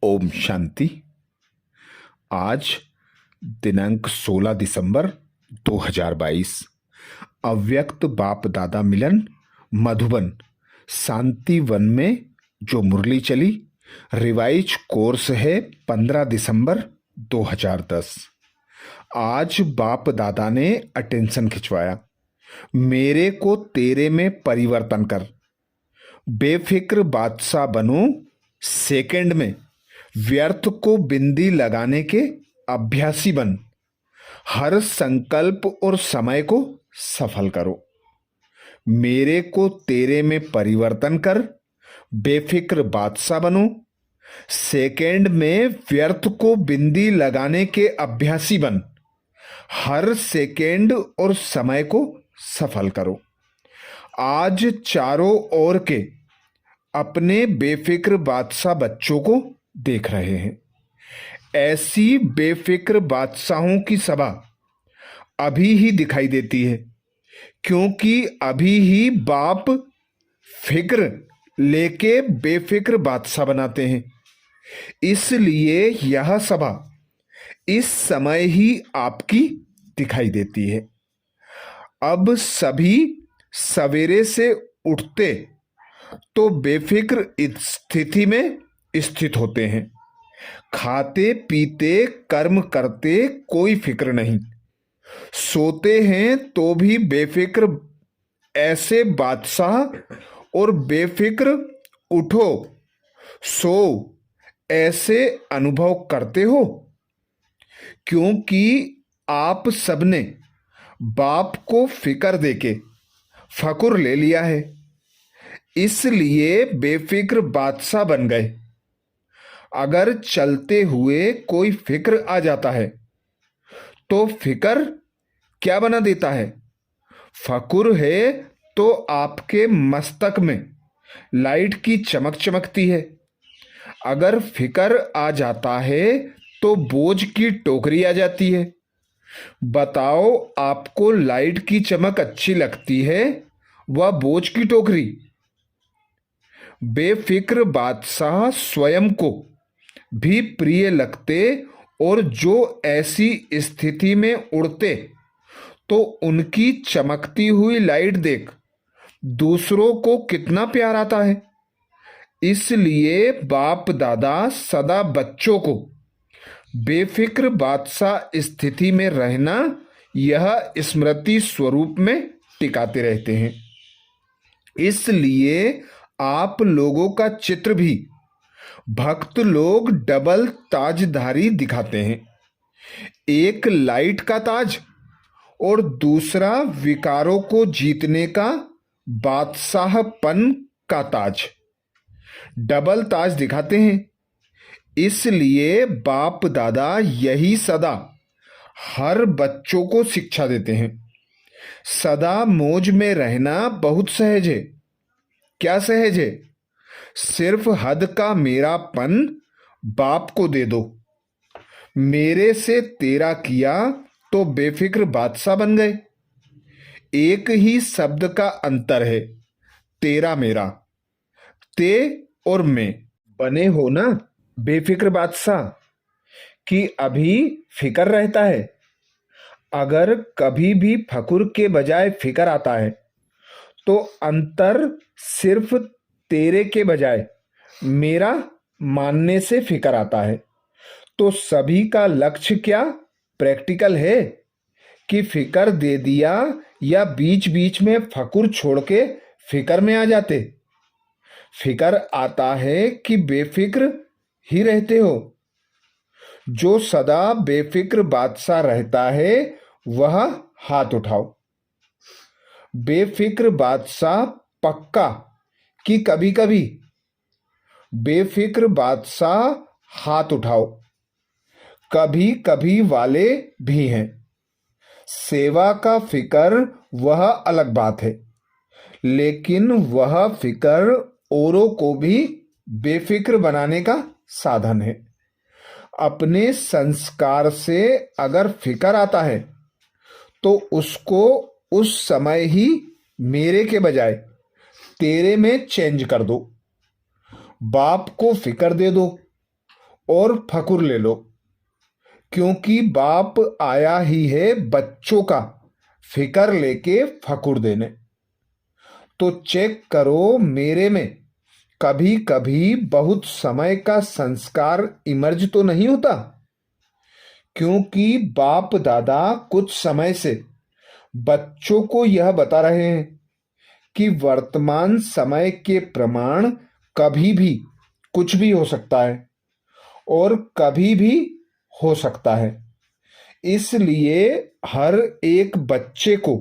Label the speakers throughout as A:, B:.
A: ओम शांति। आज दिनांक 16 दिसंबर 2022। अव्यक्त बाप दादा मिलन मधुबन शांति वन में जो मुरली चली, रिवाइज कोर्स है 15 दिसंबर 2010। आज बाप दादा ने अटेंशन खिंचवाया, मेरे को तेरे में परिवर्तन कर, बेफिक्र बादशाह बनो, सेकंड में व्यर्थ को बिंदी लगाने के अभ्यासी बन, हर संकल्प और समय को सफल करो। मेरे को तेरे में परिवर्तन कर, बेफिक्र बादशाह बनो, सेकंड में व्यर्थ को बिंदी लगाने के अभ्यासी बन, हर सेकंड और समय को सफल करो। आज चारों ओर के अपने बेफिक्र बादशाह बच्चों को देख रहे हैं। ऐसी बेफिक्र बादशाहों की सभा अभी ही दिखाई देती है, क्योंकि अभी ही बाप फिक्र लेके बेफिक्र बादशाह बनाते हैं। इसलिए यह सभा इस समय ही आपकी दिखाई देती है। अब सभी सवेरे से उठते तो बेफिक्र स्थिति में स्थित होते हैं, खाते पीते कर्म करते कोई फिक्र नहीं, सोते हैं तो भी बेफिक्र। ऐसे बादशाह और बेफिक्र उठो सो ऐसे अनुभव करते हो, क्योंकि आप सबने बाप को फिक्र देके फकुर ले लिया है, इसलिए बेफिक्र बादशाह बन गए। अगर चलते हुए कोई फिक्र आ जाता है तो फिक्र क्या बना देता है? फकुर है तो आपके मस्तक में लाइट की चमक चमकती है। अगर फिक्र आ जाता है तो बोझ की टोकरी आ जाती है। बताओ, आपको लाइट की चमक अच्छी लगती है व बोझ की टोकरी? बेफिक्र बादशाह स्वयं को भी प्रिय लगते, और जो ऐसी स्थिति में उड़ते तो उनकी चमकती हुई लाइट देख दूसरों को कितना प्यार आता है। इसलिए बाप दादा सदा बच्चों को बेफिक्र बादशाह स्थिति में रहना, यह स्मृति स्वरूप में टिकाते रहते हैं। इसलिए आप लोगों का चित्र भी भक्त लोग डबल ताजधारी दिखाते हैं, एक लाइट का ताज और दूसरा विकारों को जीतने का बादशाहपन का ताज। डबल ताज दिखाते हैं। इसलिए बाप दादा यही सदा हर बच्चों को शिक्षा देते हैं। सदा मौज में रहना बहुत सहज है। क्या सहज है? सिर्फ हद का मेरापन बाप को दे दो। मेरे से तेरा किया तो बेफिक्र बादशाह बन गए। एक ही शब्द का अंतर है, तेरा मेरा। ते और मैं बने हो ना बेफिक्र बादशाह, कि अभी फिक्र रहता है। अगर कभी भी फकुर के बजाय फिक्र आता है तो अंतर सिर्फ तेरे के बजाय मेरा मानने से फिक्र आता है। तो सभी का लक्ष्य क्या प्रैक्टिकल है कि फिक्र दे दिया, या बीच बीच में फकुर छोड़ के फिक्र में आ जाते? फिक्र आता है कि बेफिक्र ही रहते हो। जो सदा बेफिक्र बादशाह रहता है वह हाथ उठाओ। बेफिक्र बादशाह पक्का कि कभी कभी? बेफिक्र बादशाह हाथ उठाओ। कभी कभी वाले भी हैं। सेवा का फिक्र वह अलग बात है, लेकिन वह फिक्र औरों को भी बेफिक्र बनाने का साधन है। अपने संस्कार से अगर फिक्र आता है तो उसको उस समय ही मेरे के बजाय तेरे में चेंज कर दो। बाप को फिक्र दे दो और फकुर ले लो, क्योंकि बाप आया ही है बच्चों का फिकर लेके फकुर देने। तो चेक करो मेरे में कभी कभी बहुत समय का संस्कार इमर्ज तो नहीं होता, क्योंकि बाप दादा कुछ समय से बच्चों को यह बता रहे हैं कि वर्तमान समय के प्रमाण कभी भी कुछ भी हो सकता है और कभी भी हो सकता है। इसलिए हर एक बच्चे को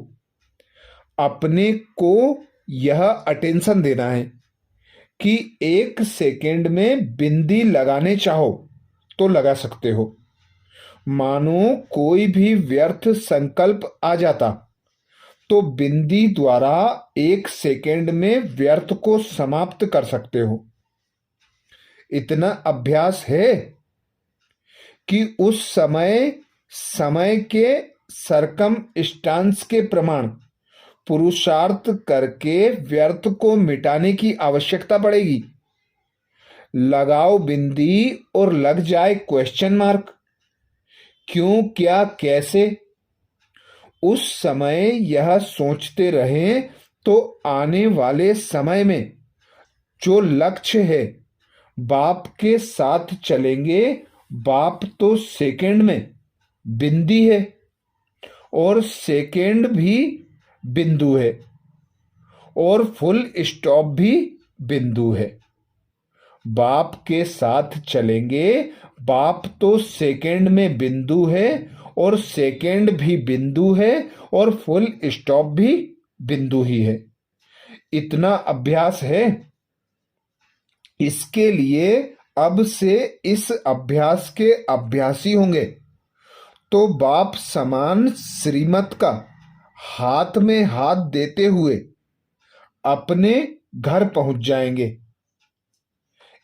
A: अपने को यह अटेंशन देना है कि 1 सेकेंड में बिंदी लगाने चाहो तो लगा सकते हो। मानो कोई भी व्यर्थ संकल्प आ जाता तो बिंदी द्वारा 1 सेकेंड में व्यर्थ को समाप्त कर सकते हो। इतना अभ्यास है कि उस समय समय के सरकम स्टांस के प्रमाण पुरुषार्थ करके व्यर्थ को मिटाने की आवश्यकता पड़ेगी। लगाओ बिंदी और लग जाए क्वेश्चन मार्क, क्यों, क्या, कैसे। उस समय यह सोचते रहें तो आने वाले समय में जो लक्ष्य है बाप के साथ चलेंगे। बाप तो सेकंड में बिंदी है और सेकंड भी बिंदु है और फुल स्टॉप भी बिंदु है। बाप के साथ चलेंगे। बाप तो सेकंड में बिंदु है और सेकंड भी बिंदु है और फुल स्टॉप भी बिंदु ही है। इतना अभ्यास है। इसके लिए अब से इस अभ्यास के अभ्यासी होंगे तो बाप समान श्रीमत का हाथ में हाथ देते हुए अपने घर पहुंच जाएंगे।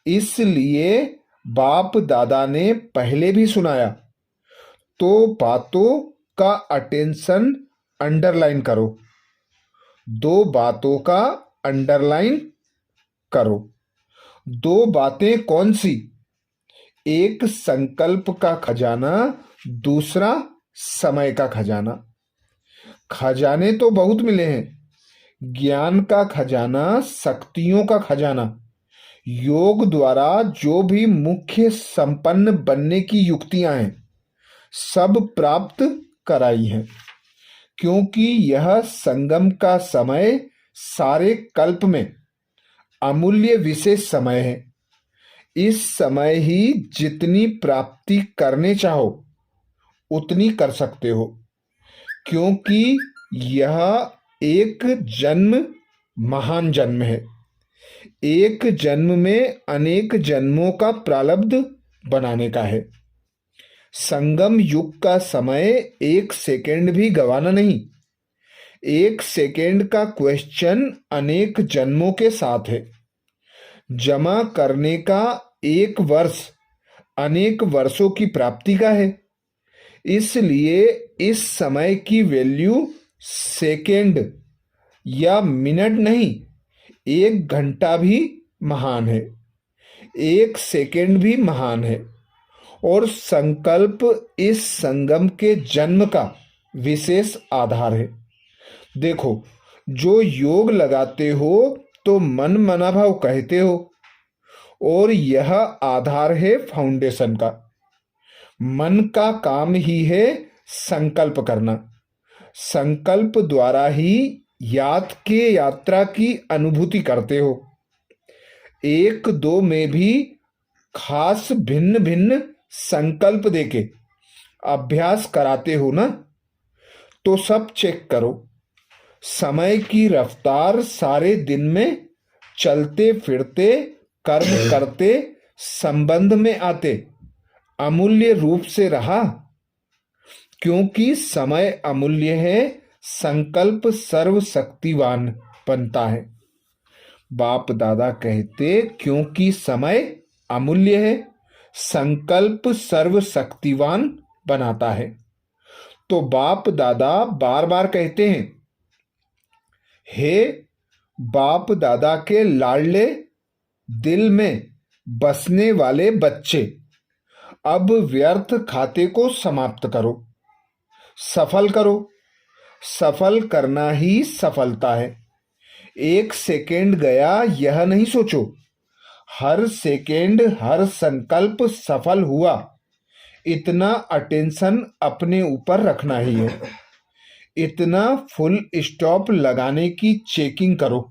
A: इसलिए बाप दादा ने पहले भी सुनाया, तो बातों का अटेंशन अंडरलाइन करो। 2 बातों का अंडरलाइन करो। 2 बातें कौन सी? एक संकल्प का खजाना, दूसरा समय का खजाना। खजाने तो बहुत मिले हैं, ज्ञान का खजाना, शक्तियों का खजाना, योग द्वारा जो भी मुख्य संपन्न बनने की युक्तियां हैं सब प्राप्त कराई हैं, क्योंकि यह संगम का समय सारे कल्प में अमूल्य विशेष समय है। इस समय ही जितनी प्राप्ति करने चाहो उतनी कर सकते हो, क्योंकि यह एक जन्म महान जन्म है। एक जन्म में अनेक जन्मों का प्रारब्ध बनाने का है। संगम युग का समय 1 सेकेंड भी गवाना नहीं। 1 सेकेंड का क्वेश्चन अनेक जन्मों के साथ है। जमा करने का 1 वर्ष अनेक वर्षों की प्राप्ति का है। इसलिए इस समय की वैल्यू सेकेंड या मिनट नहीं, 1 घंटा भी महान है, 1 सेकेंड भी महान है। और संकल्प इस संगम के जन्म का विशेष आधार है। देखो, जो योग लगाते हो तो मन मना भाव कहते हो, और यह आधार है फाउंडेशन का। मन का काम ही है संकल्प करना। संकल्प द्वारा ही याद के यात्रा की अनुभूति करते हो। 1-2 में भी खास भिन्न भिन्न संकल्प देके अभ्यास कराते हो ना, तो सब चेक करो। समय की रफ्तार सारे दिन में चलते फिरते कर्म करते संबंध में आते अमूल्य रूप से रहा, क्योंकि समय अमूल्य है, संकल्प सर्वशक्तिवान बनता है। बाप दादा कहते क्योंकि समय अमूल्य है, संकल्प सर्वशक्तिवान बनाता है। तो बाप दादा बार बार कहते हैं, हे बाप दादा के लाडले दिल में बसने वाले बच्चे, अब व्यर्थ खाते को समाप्त करो, सफल करो। सफल करना ही सफलता है। एक सेकेंड गया यह नहीं सोचो, हर सेकेंड हर संकल्प सफल हुआ, इतना अटेंशन अपने ऊपर रखना ही है। इतना फुल स्टॉप लगाने की चेकिंग करो।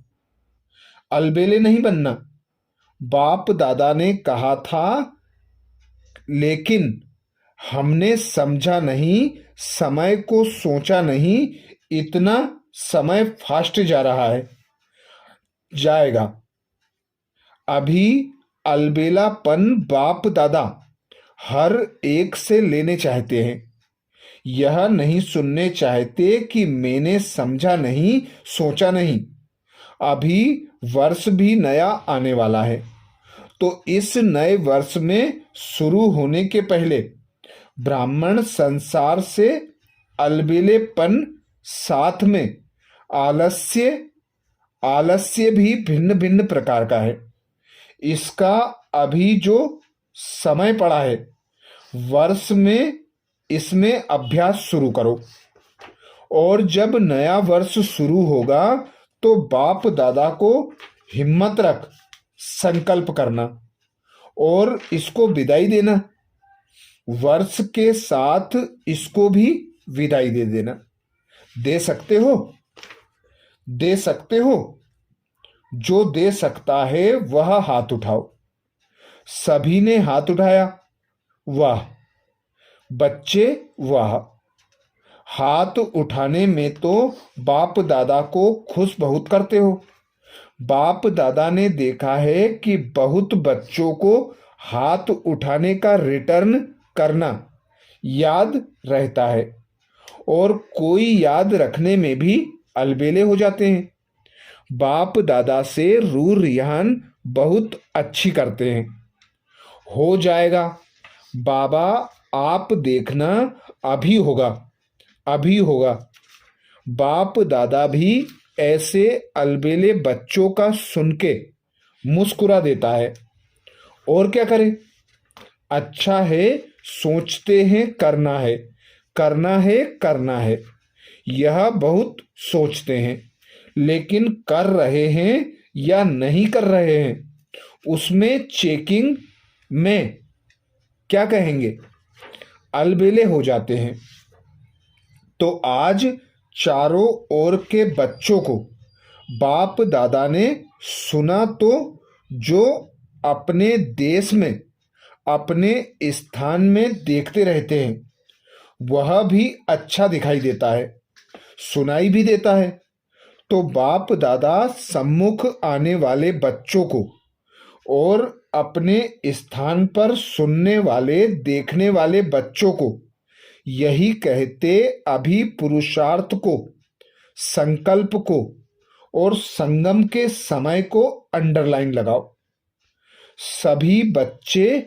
A: अलबेले नहीं बनना। बाप दादा ने कहा था, लेकिन हमने समझा नहीं, समय को सोचा नहीं। इतना समय फास्ट जा रहा है, जाएगा। अभी अलबेलापन बाप दादा हर एक से लेने चाहते हैं। यह नहीं सुनने चाहते कि मैंने समझा नहीं, सोचा नहीं। अभी वर्ष भी नया आने वाला है, तो इस नए वर्ष में शुरू होने के पहले ब्राह्मण संसार से अलबेलेपन, साथ में आलस्य। आलस्य भी भिन्न भिन्न प्रकार का है। इसका अभी जो समय पड़ा है वर्ष में, इसमें अभ्यास शुरू करो। और जब नया वर्ष शुरू होगा तो बाप दादा को हिम्मत रख संकल्प करना और इसको विदाई देना। वर्ष के साथ इसको भी विदाई दे देना। दे सकते हो? दे सकते हो? जो दे सकता है वह हाथ उठाओ। सभी ने हाथ उठाया। वाह बच्चे, वाह। हाथ उठाने में तो बाप दादा को खुश बहुत करते हो। बाप दादा ने देखा है कि बहुत बच्चों को हाथ उठाने का रिटर्न करना याद रहता है और कोई याद रखने में भी अलबेले हो जाते हैं। बाप दादा से रूह रिहान बहुत अच्छी करते हैं। हो जाएगा बाबा, आप देखना, अभी होगा, अभी होगा। बाप दादा भी ऐसे अलबेले बच्चों का सुन के मुस्कुरा देता है। और क्या करे? अच्छा है, सोचते हैं करना है, करना है, करना है। यह बहुत सोचते हैं, लेकिन कर रहे हैं या नहीं कर रहे हैं, उसमें चेकिंग में क्या कहेंगे, अलबेले हो जाते हैं। तो आज चारों ओर के बच्चों को बाप दादा ने सुना, तो जो अपने देश में, अपने स्थान में देखते रहते हैं वह भी अच्छा दिखाई देता है, सुनाई भी देता है। तो बाप दादा सम्मुख आने वाले बच्चों को और अपने स्थान पर सुनने वाले, देखने वाले बच्चों को यही कहते, अभी पुरुषार्थ को, संकल्प को और संगम के समय को अंडरलाइन लगाओ। सभी बच्चे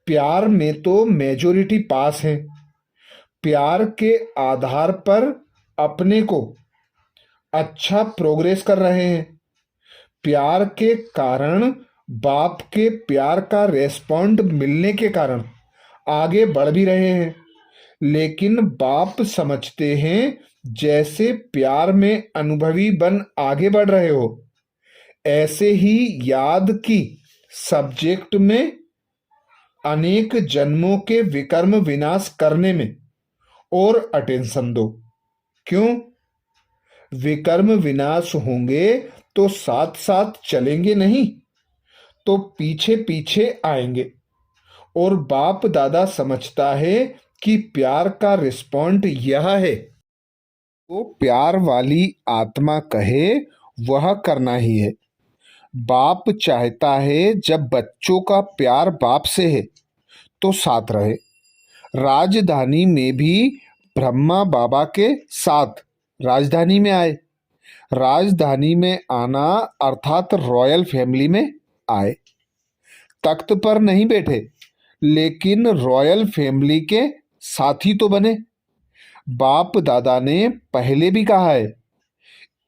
A: प्यार में तो मेजॉरिटी पास हैं। प्यार के आधार पर अपने को अच्छा प्रोग्रेस कर रहे हैं। प्यार के कारण, बाप के प्यार का रेस्पॉन्ड मिलने के कारण आगे बढ़ भी रहे हैं। लेकिन बाप समझते हैं जैसे प्यार में अनुभवी बन आगे बढ़ रहे हो, ऐसे ही याद की सब्जेक्ट में अनेक जन्मों के विकर्म विनाश करने में और अटेंशन दो। क्यों? विकर्म विनाश होंगे तो साथ साथ चलेंगे नहीं, तो पीछे पीछे आएंगे। और बाप दादा समझता है कि प्यार का रिस्पॉन्ड यह है, तो प्यार वाली आत्मा कहे वह करना ही है। बाप चाहता है जब बच्चों का प्यार बाप से है तो साथ रहे। राजधानी में भी ब्रह्मा बाबा के साथ राजधानी में आए। राजधानी में आना अर्थात रॉयल फैमिली में आए। तख्त पर नहीं बैठे, लेकिन रॉयल फैमिली के साथी तो बने। बाप दादा ने पहले भी कहा है,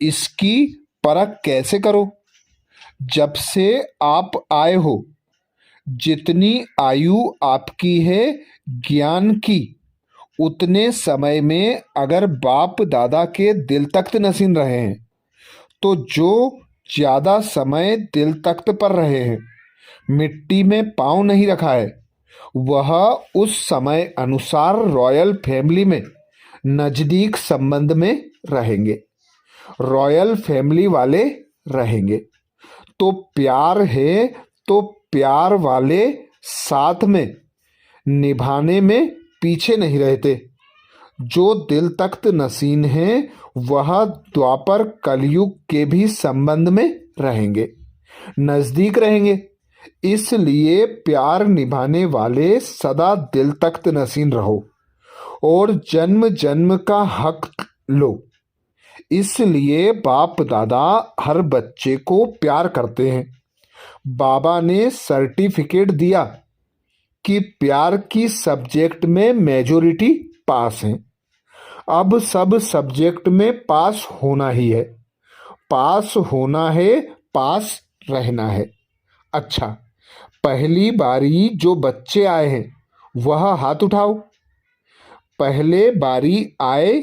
A: इसकी परख कैसे करो? जब से आप आए हो, जितनी आयु आपकी है ज्ञान की, उतने समय में अगर बाप दादा के दिल तख्त नसीन रहे हैं, तो जो ज्यादा समय दिल तख्त पर रहे हैं, मिट्टी में पांव नहीं रखा है, वह उस समय अनुसार रॉयल फैमिली में नजदीक संबंध में रहेंगे, रॉयल फैमिली वाले रहेंगे। तो प्यार है तो प्यार वाले साथ में निभाने में पीछे नहीं रहते। जो दिल तख्त नसीन हैं वह द्वापर कलयुग के भी संबंध में रहेंगे, नजदीक रहेंगे। इसलिए प्यार निभाने वाले सदा दिल तख्त नसीन रहो और जन्म जन्म का हक लो। इसलिए बाप दादा हर बच्चे को प्यार करते हैं। बाबा ने सर्टिफिकेट दिया कि प्यार की सब्जेक्ट में मेजॉरिटी पास है। अब सब सब्जेक्ट में पास होना ही है, पास होना है, पास रहना है। अच्छा, पहली बारी जो बच्चे आए हैं वह हाथ उठाओ। पहले बारी आए,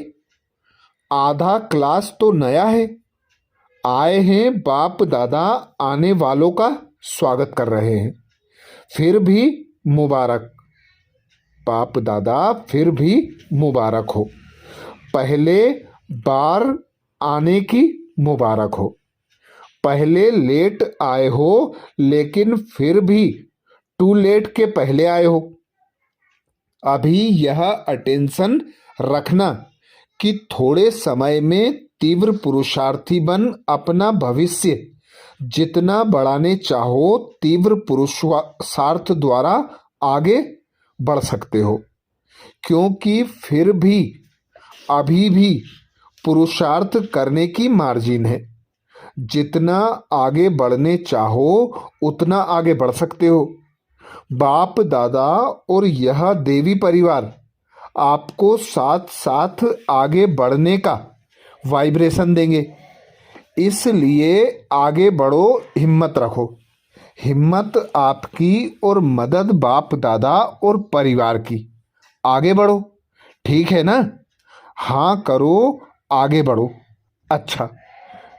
A: आधा क्लास तो नया है, आए हैं, बाप दादा आने वालों का स्वागत कर रहे हैं। फिर भी मुबारक, बाप दादा फिर भी मुबारक हो। पहले बार आने की मुबारक हो। पहले लेट आए हो लेकिन फिर भी टू लेट के पहले आए हो। अभी यह अटेंशन रखना कि थोड़े समय में तीव्र पुरुषार्थी बन अपना भविष्य जितना बढ़ाने चाहो, तीव्र पुरुषार्थ द्वारा आगे बढ़ सकते हो। क्योंकि फिर भी अभी भी पुरुषार्थ करने की मार्जिन है। जितना आगे बढ़ने चाहो उतना आगे बढ़ सकते हो। बाप दादा और यह देवी परिवार आपको साथ साथ आगे बढ़ने का वाइब्रेशन देंगे। इसलिए आगे बढ़ो, हिम्मत रखो। हिम्मत आपकी और मदद बाप दादा और परिवार की। आगे बढ़ो, ठीक है ना? हाँ करो, आगे बढ़ो। अच्छा,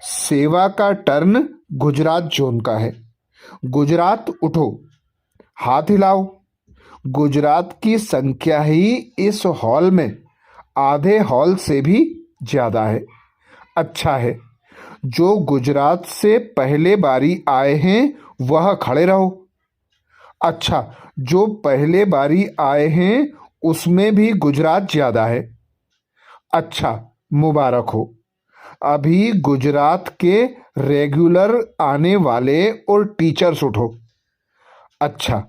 A: सेवा का टर्न गुजरात जोन का है। गुजरात उठो, हाथ हिलाओ। गुजरात की संख्या ही इस हॉल में आधे हॉल से भी ज़्यादा है। अच्छा है, जो गुजरात से पहले बारी आए हैं वह खड़े रहो। अच्छा, जो पहले बारी आए हैं उसमें भी गुजरात ज़्यादा है। अच्छा, मुबारक हो। अभी गुजरात के रेगुलर आने वाले और टीचर्स उठो। अच्छा,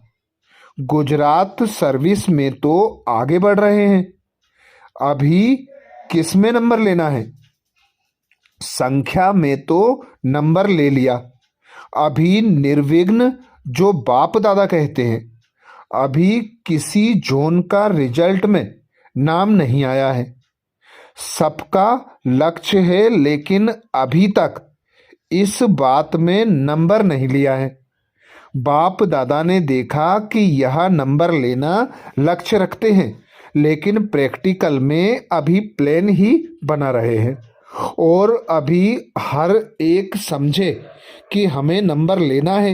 A: गुजरात सर्विस में तो आगे बढ़ रहे हैं। अभी किस में नंबर लेना है? संख्या में तो नंबर ले लिया। अभी निर्विघ्न जो बाप दादा कहते हैं, अभी किसी जोन का रिजल्ट में नाम नहीं आया है। सबका लक्ष्य है लेकिन अभी तक इस बात में नंबर नहीं लिया है। बाप दादा ने देखा कि यह नंबर लेना लक्ष्य रखते हैं लेकिन प्रैक्टिकल में अभी प्लान ही बना रहे हैं। और अभी हर एक समझे कि हमें नंबर लेना है,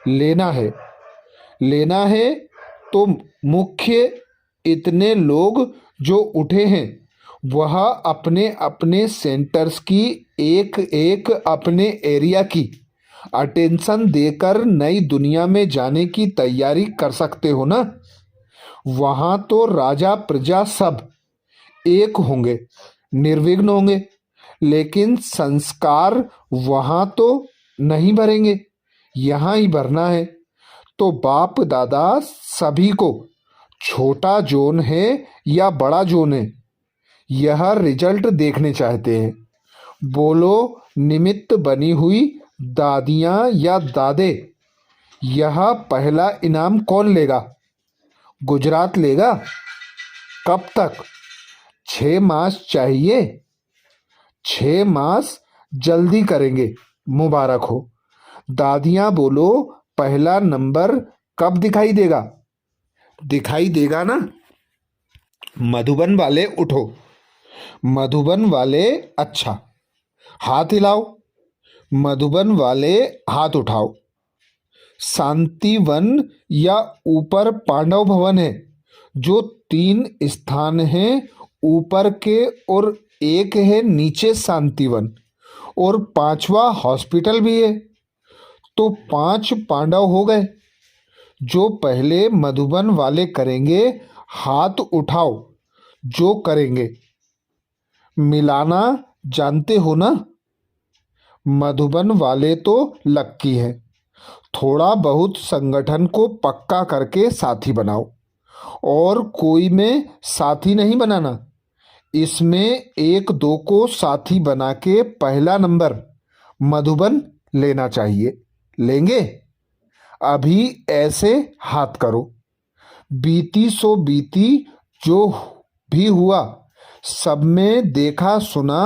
A: लेना है, लेना है। तो मुख्य इतने लोग जो उठे हैं वह अपने अपने सेंटर्स की एक एक अपने एरिया की अटेंशन देकर नई दुनिया में जाने की तैयारी कर सकते हो ना। वहाँ तो राजा प्रजा सब एक होंगे, निर्विघ्न होंगे, लेकिन संस्कार वहाँ तो नहीं भरेंगे, यहाँ ही भरना है। तो बाप दादा सभी को, छोटा जोन है या बड़ा जोन है, यह रिजल्ट देखने चाहते हैं। बोलो, निमित्त बनी हुई दादियाँ या दादे, यह पहला इनाम कौन लेगा? गुजरात लेगा? कब तक? 6 मास चाहिए? 6 मास जल्दी करेंगे, मुबारक हो। दादियाँ बोलो, पहला नंबर कब दिखाई देगा? दिखाई देगा ना। मधुबन वाले उठो। मधुबन वाले अच्छा, हाथ हिलाओ। मधुबन वाले हाथ उठाओ। शांतिवन या ऊपर पांडव भवन है, जो 3 स्थान हैं ऊपर के, और एक है नीचे शांतिवन, और 5वां हॉस्पिटल भी है। तो 5 पांडव हो गए। जो पहले मधुबन वाले करेंगे, हाथ उठाओ जो करेंगे। मिलाना जानते हो ना? मधुबन वाले तो लक्की हैं। थोड़ा बहुत संगठन को पक्का करके साथी बनाओ, और कोई में साथी नहीं बनाना। इसमें 1-2 को साथी बना के पहला नंबर मधुबन लेना चाहिए। लेंगे? अभी ऐसे हाथ करो। बीती सो बीती, जो भी हुआ सब में देखा सुना,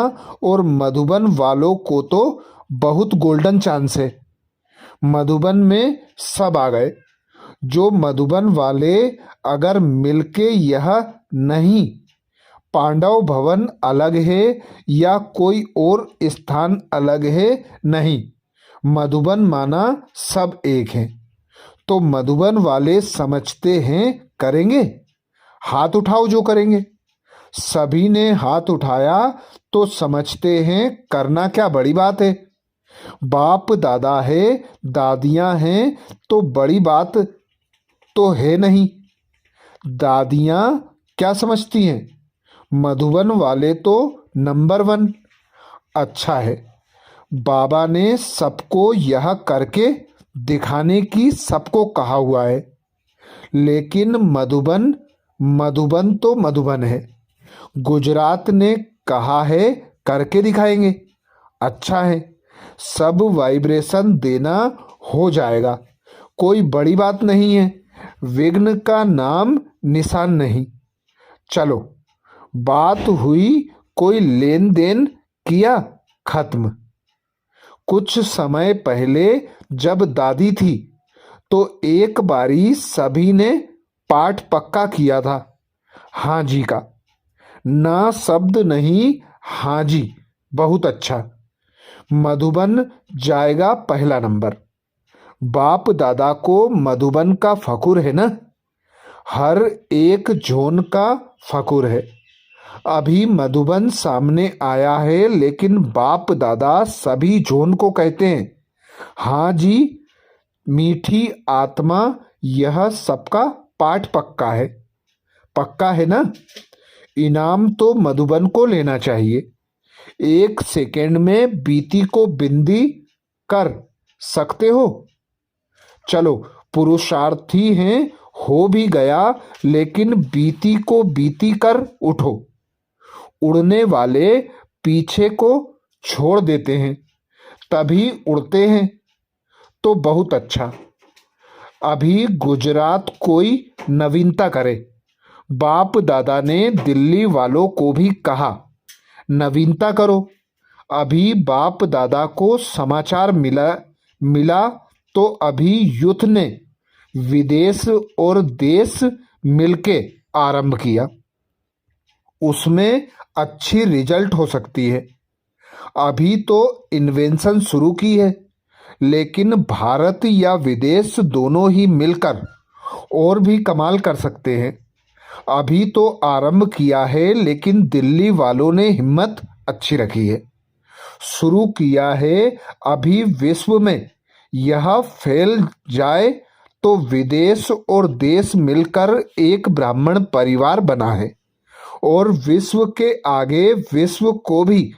A: और मधुबन वालों को तो बहुत गोल्डन चांस है। मधुबन में सब आ गए। जो मधुबन वाले अगर मिलके यह नहीं, पांडव भवन अलग है या कोई और स्थान अलग है, नहीं, मधुबन माना सब एक है। तो मधुबन वाले समझते हैं करेंगे। हाथ उठाओ जो करेंगे। सभी ने हाथ उठाया तो समझते हैं करना क्या बड़ी बात है। बाप दादा है, दादियां हैं, तो बड़ी बात तो है नहीं। दादियां क्या समझती हैं? मधुबन वाले तो नंबर 1। अच्छा है, बाबा ने सबको यह करके दिखाने की सबको कहा हुआ है। लेकिन मधुबन मधुबन तो मधुबन है। गुजरात ने कहा है करके दिखाएंगे। अच्छा है, सब वाइब्रेशन देना हो जाएगा, कोई बड़ी बात नहीं है। विघ्न का नाम निशान नहीं। चलो, बात हुई, कोई लेन देन किया, खत्म। कुछ समय पहले जब दादी थी तो एक बारी सभी ने पाठ पक्का किया था, हाँ जी का। ना शब्द नहीं, हाँ जी। बहुत अच्छा। मधुबन जाएगा पहला नंबर। बाप दादा को मधुबन का फकुर है ना। हर एक जोन का फकुर है। अभी मधुबन सामने आया है, लेकिन बाप दादा सभी जोन को कहते हैं, हाँ जी। मीठी आत्मा, यह सबका पाठ पक्का है। पक्का है ना? इनाम तो मधुबन को लेना चाहिए। 1 सेकेंड में बीती को बिंदी कर सकते हो? चलो, पुरुषार्थी हैं, हो भी गया, लेकिन बीती को बीती कर उठो। उड़ने वाले पीछे को छोड़ देते हैं, तभी उड़ते हैं। तो बहुत अच्छा। अभी गुजरात कोई नवीनता करे। बाप दादा ने दिल्ली वालों को भी कहा नवीनता करो। अभी बाप दादा को समाचार मिला तो अभी युद्ध ने विदेश और देश मिलके आरंभ किया। उसमें अच्छी रिजल्ट हो सकती है। अभी तो इन्वेंशन शुरू की है, लेकिन भारत या विदेश दोनों ही मिलकर और भी कमाल कर सकते हैं। अभी तो आरंभ किया है, लेकिन दिल्ली वालों ने हिम्मत अच्छी रखी है, शुरू किया है। अभी विश्व में यह फैल जाए तो विदेश और देश मिलकर एक ब्राह्मण परिवार बना है, और विश्व के आगे विश्व को भी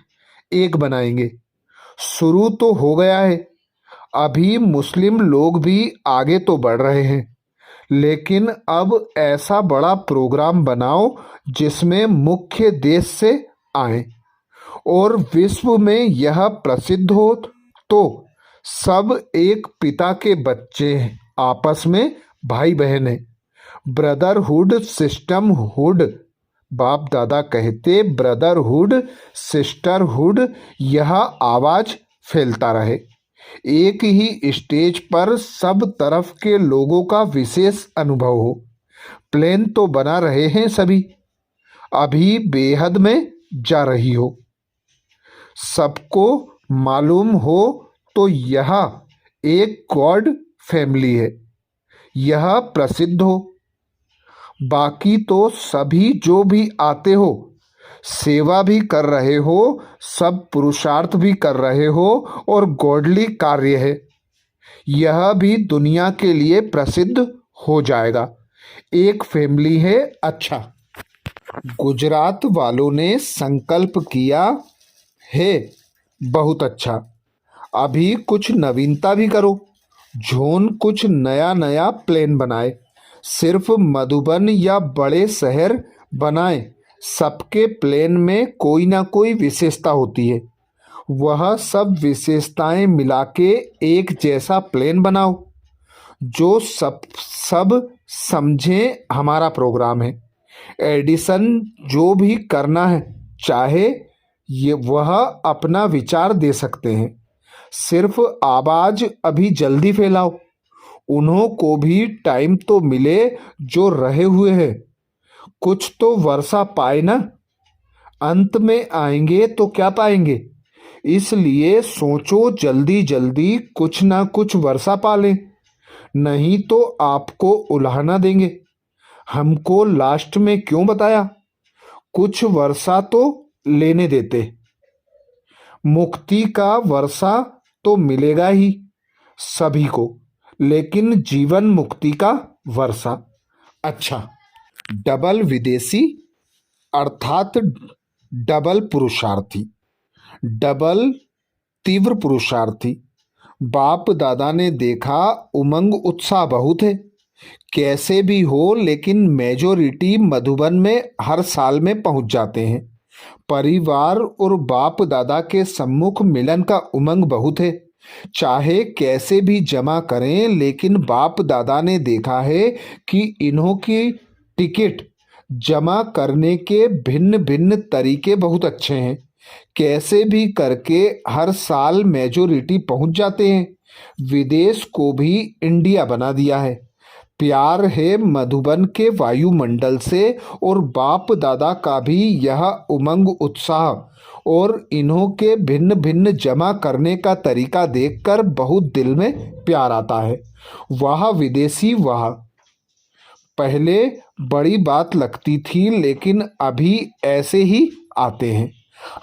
A: एक बनाएंगे। शुरू तो हो गया है। अभी मुस्लिम लोग भी आगे तो बढ़ रहे हैं, लेकिन अब ऐसा बड़ा प्रोग्राम बनाओ जिसमें मुख्य देश से आए और विश्व में यह प्रसिद्ध हो। तो सब एक पिता के बच्चे हैं, आपस में भाई बहन हैं। ब्रदरहुड सिस्टमहुड, बाप दादा कहते ब्रदरहुड सिस्टरहुड, यह आवाज फैलता रहे। एक ही स्टेज पर सब तरफ के लोगों का विशेष अनुभव हो। प्लेन तो बना रहे हैं सभी, अभी बेहद में जा रही हो। सबको मालूम हो तो यह एक गॉड फैमिली है, यह प्रसिद्ध हो। बाकी तो सभी जो भी आते हो, सेवा भी कर रहे हो, सब पुरुषार्थ भी कर रहे हो और गॉडली कार्य है, यह भी दुनिया के लिए प्रसिद्ध हो जाएगा। एक फैमिली है। अच्छा, गुजरात वालों ने संकल्प किया है, बहुत अच्छा। अभी कुछ नवीनता भी करो, जोन कुछ नया नया प्लान बनाए, सिर्फ मधुबन या बड़े शहर बनाए, सबके प्लान में कोई ना कोई विशेषता होती है, वह सब विशेषताएं मिला के एक जैसा प्लान बनाओ जो सब सब समझें हमारा प्रोग्राम है। एडिशन जो भी करना है चाहे ये वह अपना विचार दे सकते हैं, सिर्फ आवाज अभी जल्दी फैलाओ, उन्हों को भी टाइम तो मिले जो रहे हुए हैं, कुछ तो वर्षा पाए ना, अंत में आएंगे तो क्या पाएंगे, इसलिए सोचो जल्दी जल्दी कुछ ना कुछ वर्षा पालें, नहीं तो आपको उल्हाना देंगे। हमको लास्ट में क्यों बताया, कुछ वर्षा तो लेने देते, मुक्ति का वर्षा तो मिलेगा ही सभी को, लेकिन जीवन मुक्ति का वर्षा। अच्छा, डबल विदेशी अर्थात डबल पुरुषार्थी, डबल तीव्र पुरुषार्थी। बाप दादा ने देखा उमंग उत्साह बहुत है, कैसे भी हो लेकिन मेजोरिटी मधुबन में हर साल में पहुंच जाते हैं। परिवार और बाप दादा के सम्मुख मिलन का उमंग बहुत है, चाहे कैसे भी जमा करें, लेकिन बाप दादा ने देखा है कि इन्हों की टिकट जमा करने के भिन्न भिन्न तरीके बहुत अच्छे हैं, कैसे भी करके हर साल मेजोरिटी पहुंच जाते हैं। विदेश को भी इंडिया बना दिया है, प्यार है मधुबन के वायुमंडल से, और बाप दादा का भी यह उमंग उत्साह और इन्हों के भिन्न भिन्न जमा करने का तरीका देखकर बहुत दिल में प्यार आता है। वह विदेशी वह पहले बड़ी बात लगती थी, लेकिन अभी ऐसे ही आते हैं।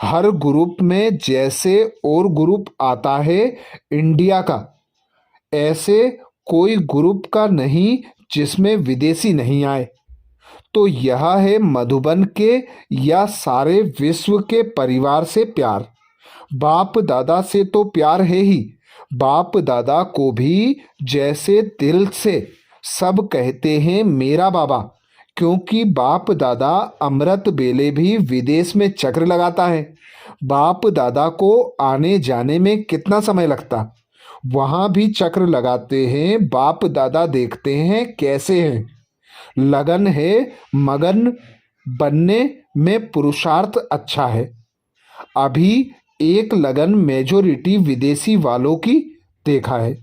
A: हर ग्रुप में जैसे और ग्रुप आता है इंडिया का, ऐसे कोई ग्रुप का नहीं जिसमें विदेशी नहीं आए। तो यह है मधुबन के या सारे विश्व के परिवार से प्यार। बाप दादा से तो प्यार है ही, बाप दादा को भी जैसे दिल से सब कहते हैं मेरा बाबा, क्योंकि बाप दादा अमृत बेले भी विदेश में चक्र लगाता है। बाप दादा को आने जाने में कितना समय लगता, वहाँ भी चक्र लगाते हैं। बाप दादा देखते हैं कैसे हैं, लगन है, मगन बनने में पुरुषार्थ अच्छा है। अभी एक लगन मेजोरिटी विदेशी वालों की देखा है,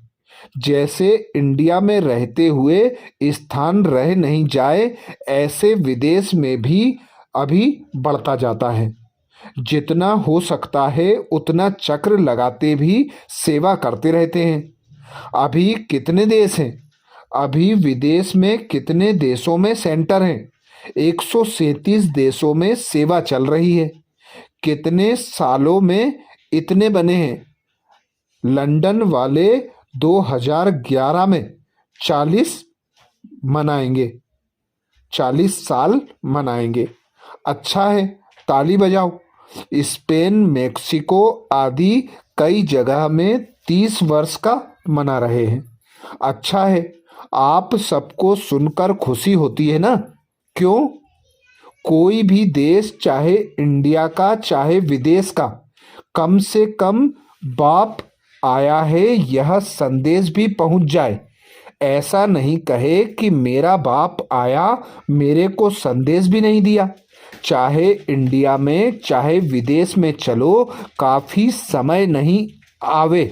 A: जैसे इंडिया में रहते हुए स्थान रह नहीं जाए, ऐसे विदेश में भी अभी बढ़ता जाता है। जितना हो सकता है उतना चक्र लगाते भी सेवा करते रहते हैं। अभी कितने देश हैं, अभी विदेश में कितने देशों में सेंटर हैं, 137 देशों में सेवा चल रही है। कितने सालों में इतने बने हैं, लंदन वाले 2011 में 40 मनाएंगे, 40 साल मनाएंगे। अच्छा है, ताली बजाओ। स्पेन, मेक्सिको आदि कई जगह में 30 वर्ष का मना रहे हैं। अच्छा है, आप सबको सुनकर खुशी होती है ना? क्यों? कोई भी देश, चाहे इंडिया का चाहे विदेश का, कम से कम बाप आया है यह संदेश भी पहुंच जाए। ऐसा नहीं कहे कि मेरा बाप आया, मेरे को संदेश भी नहीं दिया। चाहे इंडिया में चाहे विदेश में चलो, काफी समय नहीं आवे,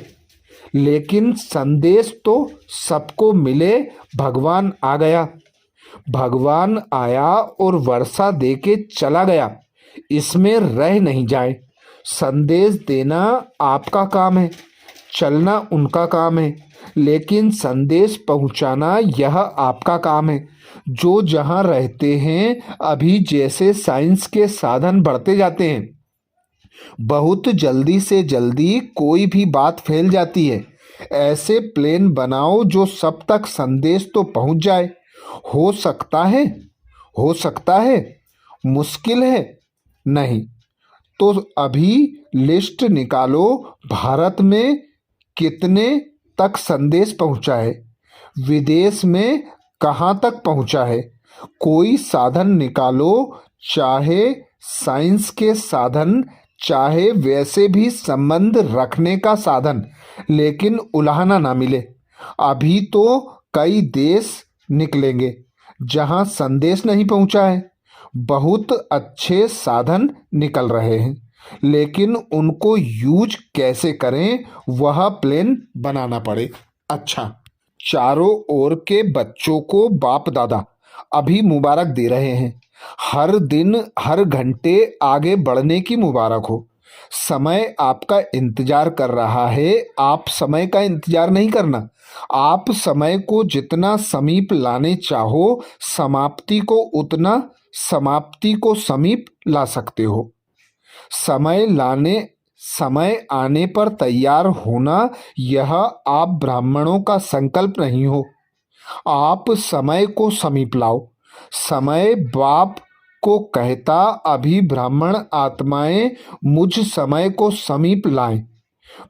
A: लेकिन संदेश तो सबको मिले, भगवान आ गया। भगवान आया और वर्षा देके चला गया, इसमें रह नहीं जाए। संदेश देना आपका काम है, चलना उनका काम है, लेकिन संदेश पहुंचाना यह आपका काम है। जो जहां रहते हैं, अभी जैसे साइंस के साधन बढ़ते जाते हैं, बहुत जल्दी से जल्दी कोई भी बात फैल जाती है। ऐसे प्लेन बनाओ जो सब तक संदेश तो पहुंच जाए। हो सकता है, हो सकता है, मुश्किल है नहीं। तो अभी लिस्ट निकालो, भारत में कितने तक संदेश पहुंचा है, विदेश में कहाँ तक पहुंचा है। कोई साधन निकालो, चाहे साइंस के साधन, चाहे वैसे भी संबंध रखने का साधन, लेकिन उलाहना ना मिले। अभी तो कई देश निकलेंगे जहां संदेश नहीं पहुंचा है। बहुत अच्छे साधन निकल रहे हैं, लेकिन उनको यूज कैसे करें वह प्लान बनाना पड़े। अच्छा, चारों ओर के बच्चों को बाप दादा अभी मुबारक दे रहे हैं। हर दिन हर घंटे आगे बढ़ने की मुबारक हो। समय आपका इंतजार कर रहा है, आप समय का इंतजार नहीं करना। आप समय को जितना समीप लाने चाहो, समाप्ति को समीप ला सकते हो। समय आने पर तैयार होना, यह आप ब्राह्मणों का संकल्प नहीं हो। आप समय को समीप लाओ। समय बाप को कहता, अभी ब्राह्मण आत्माएं मुझ समय को समीप लाएं।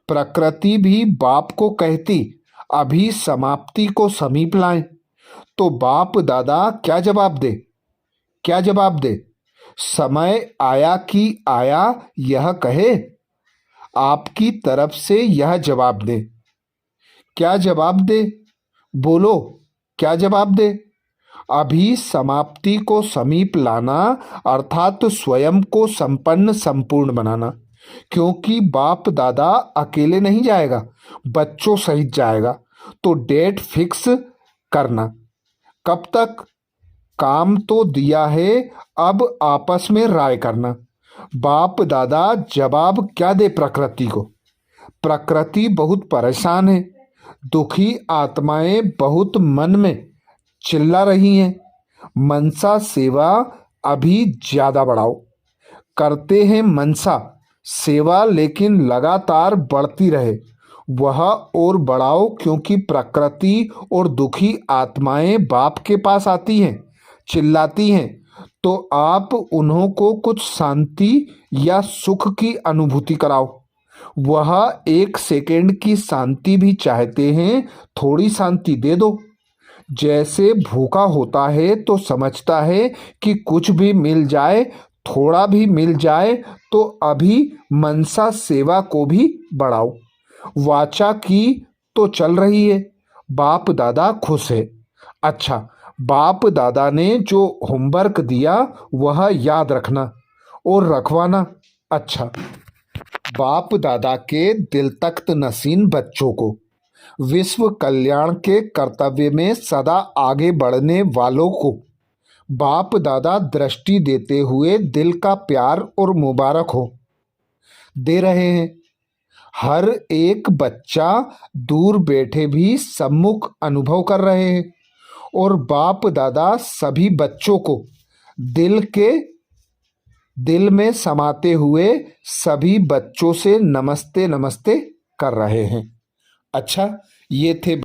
A: प्रकृति भी बाप को कहती, अभी समाप्ति को समीप लाएं। तो बाप दादा क्या जवाब दे, क्या जवाब दे? समय आया कि आया यह कहे, आपकी तरफ से यह जवाब दे। क्या जवाब दे? बोलो, क्या जवाब दे? अभी समाप्ति को समीप लाना अर्थात स्वयं को संपन्न संपूर्ण बनाना। क्योंकि बाप दादा अकेले नहीं जाएगा, बच्चों सहित जाएगा। तो डेट फिक्स करना। कब तक? काम तो दिया है, अब आपस में राय करना। बाप दादा जवाब क्या दे प्रकृति को? प्रकृति बहुत परेशान है, दुखी आत्माएं बहुत मन में चिल्ला रही हैं। मनसा सेवा अभी ज्यादा बढ़ाओ। करते हैं मनसा सेवा, लेकिन लगातार बढ़ती रहे, वह और बढ़ाओ। क्योंकि प्रकृति और दुखी आत्माएं बाप के पास आती हैं, चिल्लाती हैं, तो आप उन्हों को कुछ शांति या सुख की अनुभूति कराओ। वह 1 सेकेंड की शांति भी चाहते हैं, थोड़ी शांति दे दो। जैसे भूखा होता है तो समझता है कि कुछ भी मिल जाए, थोड़ा भी मिल जाए, तो अभी मनसा सेवा को भी बढ़ाओ। वाचा की तो चल रही है, बाप दादा खुश है। अच्छा, बाप दादा ने जो होमवर्क दिया वह याद रखना और रखवाना। अच्छा, बाप दादा के दिल तख्त नशीन बच्चों को विश्व कल्याण के कर्तव्य में सदा आगे बढ़ने वालों को बाप दादा दृष्टि देते हुए दिल का प्यार और मुबारक हो दे रहे हैं। हर एक बच्चा दूर बैठे भी सम्मुख अनुभव कर रहे हैं, और बाप दादा सभी बच्चों को दिल में समाते हुए सभी बच्चों से नमस्ते नमस्ते कर रहे हैं। अच्छा, ये थे